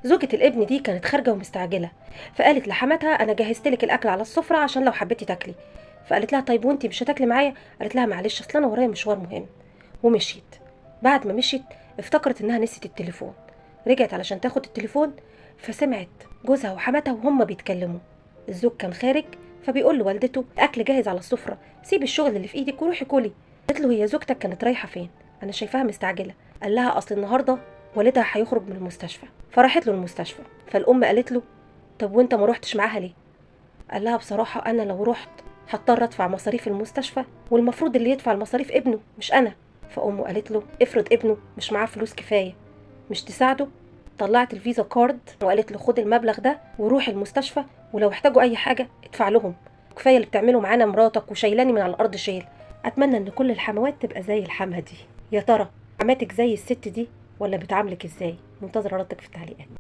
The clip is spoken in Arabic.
زوجة الابن دي كانت خارجة ومستعجلة، فقالت لحماتها أنا جهزت لك الأكل على السفرة عشان لو حبيتي تاكلي. فقالت لها طيب وانتي مش هتاكلي معايا؟ قالت لها معلش أصل أنا ورايا مشوار مهم. ومشيت. بعد ما مشيت افتكرت إنها نسيت التليفون. رجعت علشان تاخد التليفون، فسمعت جوزها وحماتها وهم بيتكلموا. الزوج كان خارج، فبيقول لوالدته الأكل جاهز على السفرة، سيبي الشغل اللي في إيدك وروحي كلي. قالت له هي زوجتك كانت رايحة فين؟ أنا شايفاها مستعجلة. قال لها أصل النهاردة والدها هيخرج من المستشفى. فراحت له المستشفى، فالأم قالت له طب وانت ما روحتش معاها ليه؟ قال لها بصراحة أنا لو رحت هضطر أدفع مصاريف المستشفى، والمفروض اللي يدفع المصاريف ابنه مش أنا. فأمه قالت له افرض ابنه مش معاه فلوس كفاية، مش تساعده؟ طلعت الفيزا كارد وقالت له خد المبلغ ده وروح المستشفى، ولو احتاجوا أي حاجة ادفع لهم. كفاية اللي بتعمله معانا مراتك وشايلاني من على الأرض شيل. أتمنى إن كل الحموات تبقى زي الحمى دي. يا ترى حماتك زي الست دي ولا بتعاملك ازاي؟ منتظرة ردك في التعليقات.